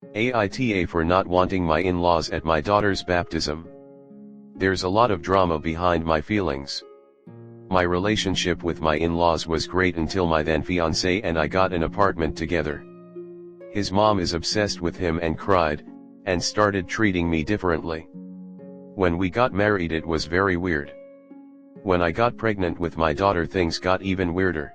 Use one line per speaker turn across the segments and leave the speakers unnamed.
AITA for not wanting my in-laws at my daughter's baptism. There's a lot of drama behind my feelings. My relationship with my in-laws was great until my then fiancé and I got an apartment together. His mom is obsessed with him and cried, and started treating me differently. When we got married it was very weird. When I got pregnant with my daughter things got even weirder.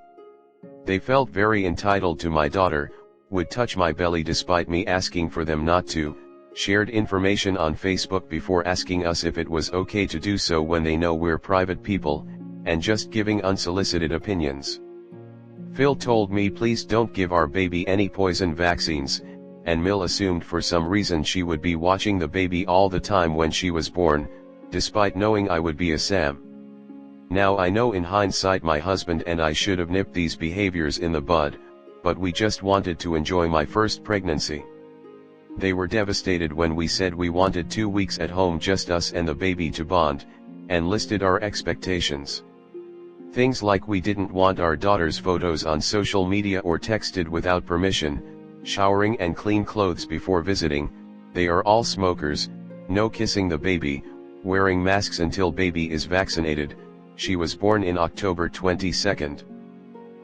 They felt very entitled to my daughter, would touch my belly despite me asking for them not to, shared information on Facebook before asking us if it was okay to do so when they know we're private people, and just giving unsolicited opinions. Phil told me please don't give our baby any poison vaccines, and Mill assumed for some reason she would be watching the baby all the time when she was born, despite knowing I would be a Sam. Now I know in hindsight my husband and I should have nipped these behaviors in the bud, but we just wanted to enjoy my first pregnancy. They were devastated when we said we wanted 2 weeks at home just us and the baby to bond, and listed our expectations. Things like we didn't want our daughter's photos on social media or texted without permission, showering and clean clothes before visiting, they are all smokers, no kissing the baby, wearing masks until baby is vaccinated. She was born in October 22nd.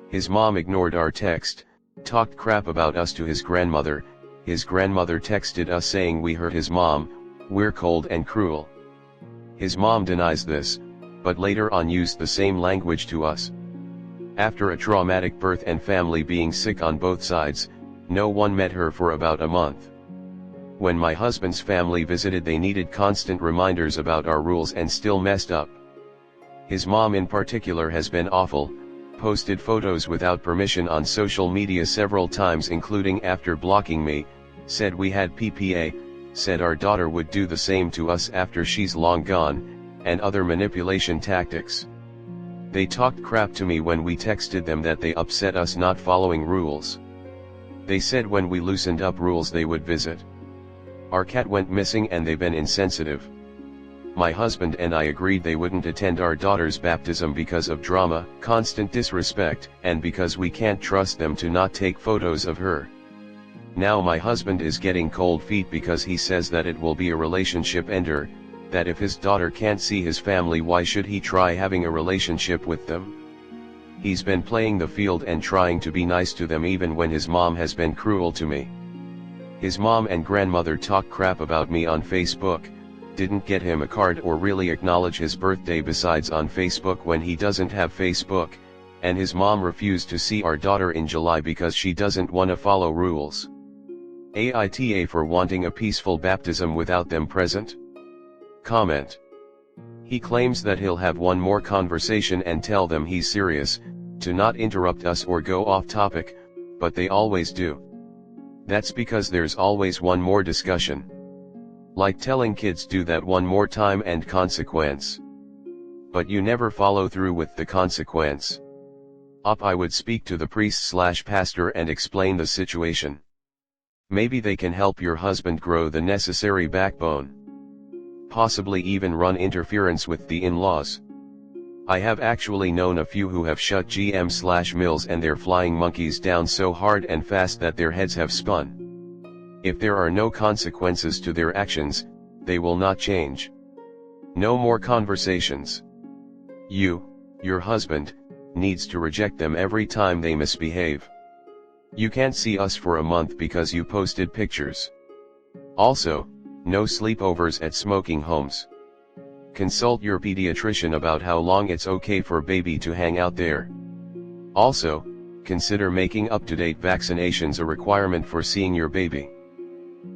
His mom ignored our text, talked crap about us to his grandmother texted us saying we hurt his mom, we're cold and cruel. His mom denies this, but later on used the same language to us. After a traumatic birth and family being sick on both sides, no one met her for about a month. When my husband's family visited they needed constant reminders about our rules and still messed up. His mom in particular has been awful, posted photos without permission on social media several times including after blocking me, said we had PPA, said our daughter would do the same to us after she's long gone, and other manipulation tactics. They talked crap to me when we texted them that they upset us not following rules. They said when we loosened up rules they would visit. Our cat went missing and they've been insensitive. My husband and I agreed they wouldn't attend our daughter's baptism because of drama, constant disrespect, and because we can't trust them to not take photos of her. Now my husband is getting cold feet because he says that it will be a relationship ender, that if his daughter can't see his family why should he try having a relationship with them? He's been playing the field and trying to be nice to them even when his mom has been cruel to me. His mom and grandmother talk crap about me on Facebook, didn't get him a card or really acknowledge his birthday besides on Facebook when he doesn't have Facebook, and his mom refused to see our daughter in July because she doesn't wanna follow rules. AITA for wanting a peaceful baptism without them present? Comment. He claims that he'll have one more conversation and tell them he's serious, to not interrupt us or go off topic, but they always do. That's because there's always one more discussion. Like telling kids do that one more time and consequence. But you never follow through with the consequence. I would speak to the priest/pastor and explain the situation. Maybe they can help your husband grow the necessary backbone. Possibly even run interference with the in-laws. I have actually known a few who have shut GM/Mills and their flying monkeys down so hard and fast that their heads have spun. If there are no consequences to their actions, they will not change. No more conversations. Your husband, needs to reject them every time they misbehave. You can't see us for a month because you posted pictures. Also, no sleepovers at smoking homes. Consult your pediatrician about how long it's okay for baby to hang out there. Also, consider making up-to-date vaccinations a requirement for seeing your baby.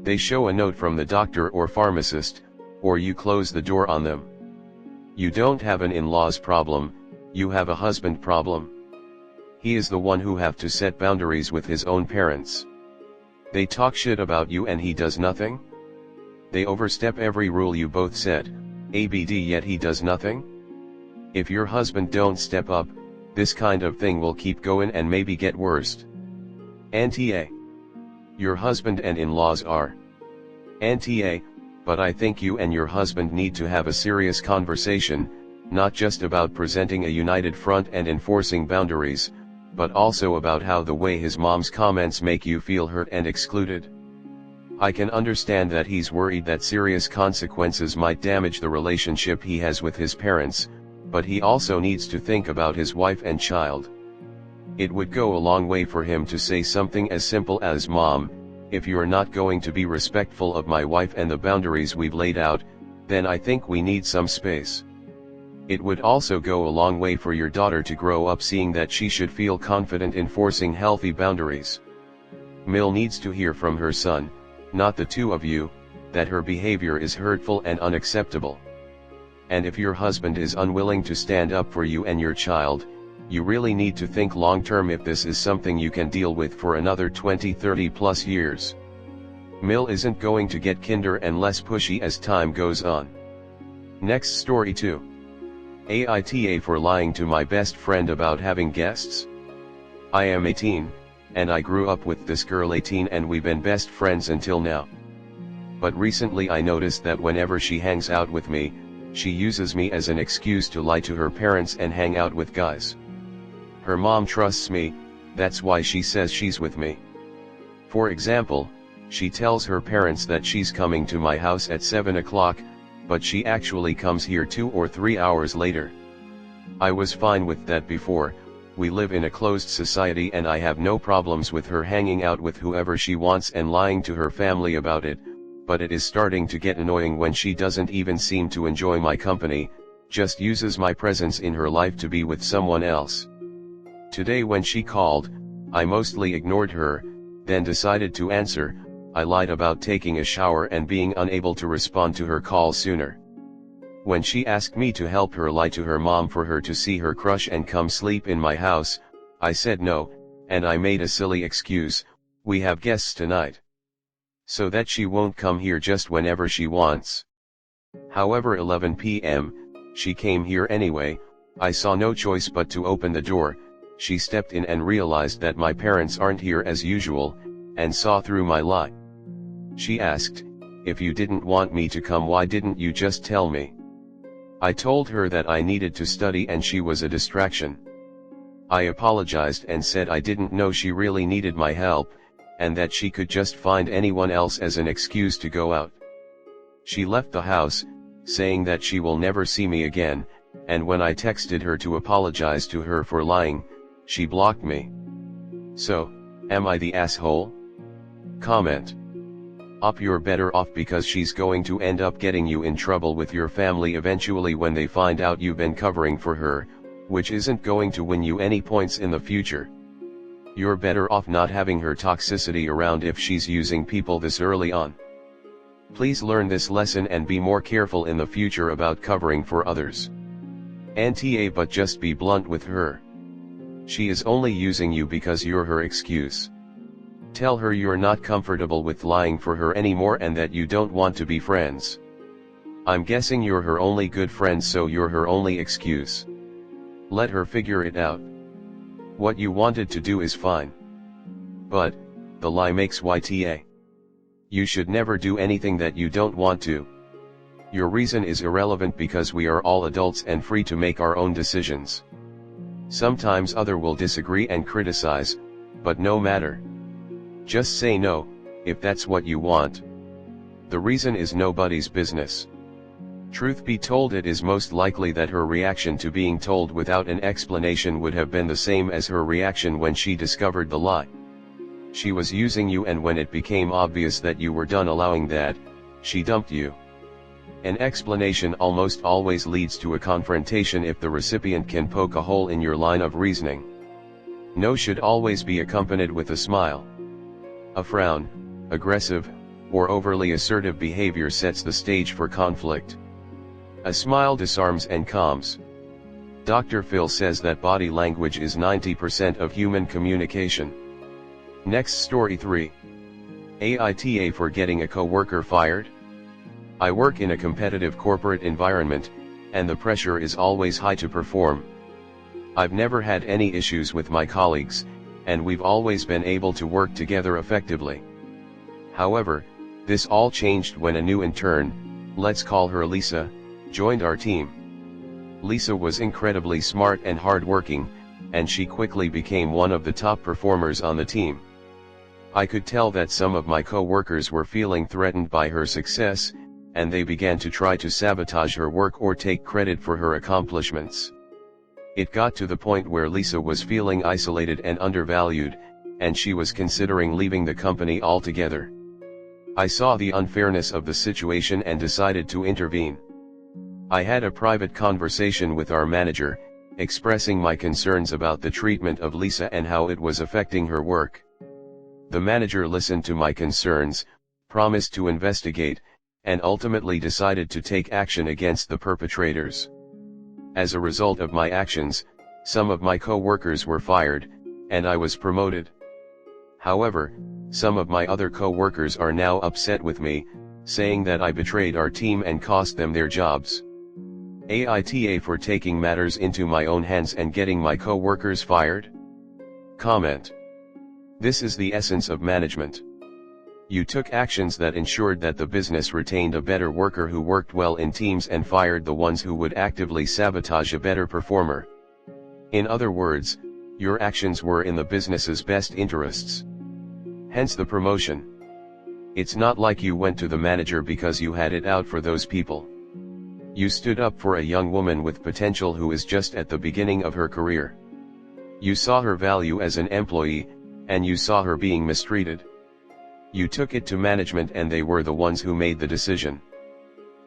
They show a note from the doctor or pharmacist, or you close the door on them. You don't have an in-laws problem, you have a husband problem. He is the one who have to set boundaries with his own parents. They talk shit about you and he does nothing? They overstep every rule you both set, ABD yet he does nothing? If your husband don't step up, this kind of thing will keep going and maybe get worse. Anti-A. Your husband and in-laws are anti-A, but I think you and your husband need to have a serious conversation, not just about presenting a united front and enforcing boundaries, but also about how the way his mom's comments make you feel hurt and excluded. I can understand that he's worried that serious consequences might damage the relationship he has with his parents, but he also needs to think about his wife and child. It would go a long way for him to say something as simple as, "Mom, if you're not going to be respectful of my wife and the boundaries we've laid out, then I think we need some space." It would also go a long way for your daughter to grow up seeing that she should feel confident in enforcing healthy boundaries. Mill needs to hear from her son, not the two of you, that her behavior is hurtful and unacceptable. And if your husband is unwilling to stand up for you and your child, you really need to think long-term if this is something you can deal with for another 20-30 plus years. Mill isn't going to get kinder and less pushy as time goes on. Next story 2. AITA for lying to my best friend about having guests. I am 18, and I grew up with this girl 18 and we've been best friends until now. But recently I noticed that whenever she hangs out with me, she uses me as an excuse to lie to her parents and hang out with guys. Her mom trusts me, that's why she says she's with me. For example, she tells her parents that she's coming to my house at 7 o'clock, but she actually comes here 2 or 3 hours later. I was fine with that before. We live in a closed society and I have no problems with her hanging out with whoever she wants and lying to her family about it, but it is starting to get annoying when she doesn't even seem to enjoy my company, just uses my presence in her life to be with someone else. Today when she called, I mostly ignored her, then decided to answer. I lied about taking a shower and being unable to respond to her call sooner. When she asked me to help her lie to her mom for her to see her crush and come sleep in my house, I said no, and I made a silly excuse, "We have guests tonight." So that she won't come here just whenever she wants. However, 11 p.m., she came here anyway. I saw no choice but to open the door. She stepped in and realized that my parents aren't here as usual, and saw through my lie. She asked, "If you didn't want me to come, why didn't you just tell me?" I told her that I needed to study and she was a distraction. I apologized and said I didn't know she really needed my help, and that she could just find anyone else as an excuse to go out. She left the house, saying that she will never see me again, and when I texted her to apologize to her for lying, she blocked me. So, am I the asshole? Comment. Up, you're better off because she's going to end up getting you in trouble with your family eventually when they find out you've been covering for her, which isn't going to win you any points in the future. You're better off not having her toxicity around if she's using people this early on. Please learn this lesson and be more careful in the future about covering for others. Nta, but just be blunt with her. She is only using you because you're her excuse. Tell her you're not comfortable with lying for her anymore and that you don't want to be friends. I'm guessing you're her only good friend, so you're her only excuse. Let her figure it out. What you wanted to do is fine. But, the lie makes YTA. You should never do anything that you don't want to. Your reason is irrelevant because we are all adults and free to make our own decisions. Sometimes other will disagree and criticize, but no matter. Just say no, if that's what you want. The reason is nobody's business. Truth be told, it is most likely that her reaction to being told without an explanation would have been the same as her reaction when she discovered the lie. She was using you, and when it became obvious that you were done allowing that, she dumped you. An explanation almost always leads to a confrontation if the recipient can poke a hole in your line of reasoning. No should always be accompanied with a smile. A frown, aggressive, or overly assertive behavior sets the stage for conflict. A smile disarms and calms. Dr. Phil says that body language is 90% of human communication. Next story 3. AITA for getting a coworker fired. I work in a competitive corporate environment, and the pressure is always high to perform. I've never had any issues with my colleagues, and we've always been able to work together effectively. However, this all changed when a new intern, let's call her Lisa, joined our team. Lisa was incredibly smart and hardworking, and she quickly became one of the top performers on the team. I could tell that some of my co-workers were feeling threatened by her success, and they began to try to sabotage her work or take credit for her accomplishments. It got to the point where Lisa was feeling isolated and undervalued, and she was considering leaving the company altogether. I saw the unfairness of the situation and decided to intervene. I had a private conversation with our manager, expressing my concerns about the treatment of Lisa and how it was affecting her work. The manager listened to my concerns, promised to investigate, and ultimately decided to take action against the perpetrators. As a result of my actions, some of my co-workers were fired, and I was promoted. However, some of my other co-workers are now upset with me, saying that I betrayed our team and cost them their jobs. AITA for taking matters into my own hands and getting my co-workers fired? Comment. This is the essence of management. You took actions that ensured that the business retained a better worker who worked well in teams and fired the ones who would actively sabotage a better performer. In other words, your actions were in the business's best interests. Hence the promotion. It's not like you went to the manager because you had it out for those people. You stood up for a young woman with potential who is just at the beginning of her career. You saw her value as an employee, and you saw her being mistreated. You took it to management and they were the ones who made the decision.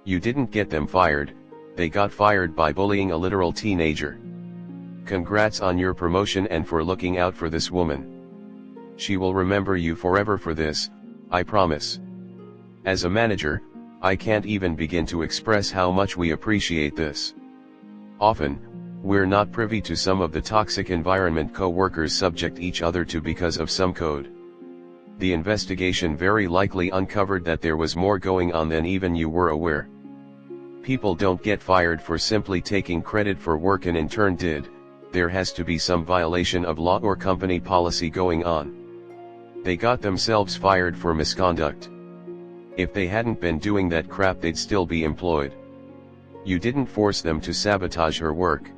You didn't get them fired, they got fired by bullying a literal teenager. Congrats on your promotion and for looking out for this woman. She will remember you forever for this, I promise. As a manager, I can't even begin to express how much we appreciate this. Often, we're not privy to some of the toxic environment co-workers subject each other to because of some code. The investigation very likely uncovered that there was more going on than even you were aware. People don't get fired for simply taking credit for work an intern did, there has to be some violation of law or company policy going on. They got themselves fired for misconduct. If they hadn't been doing that crap they'd still be employed. You didn't force them to sabotage her work.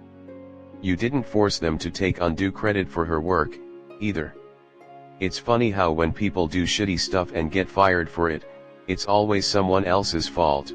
You didn't force them to take undue credit for her work, either. It's funny how when people do shitty stuff and get fired for it, it's always someone else's fault.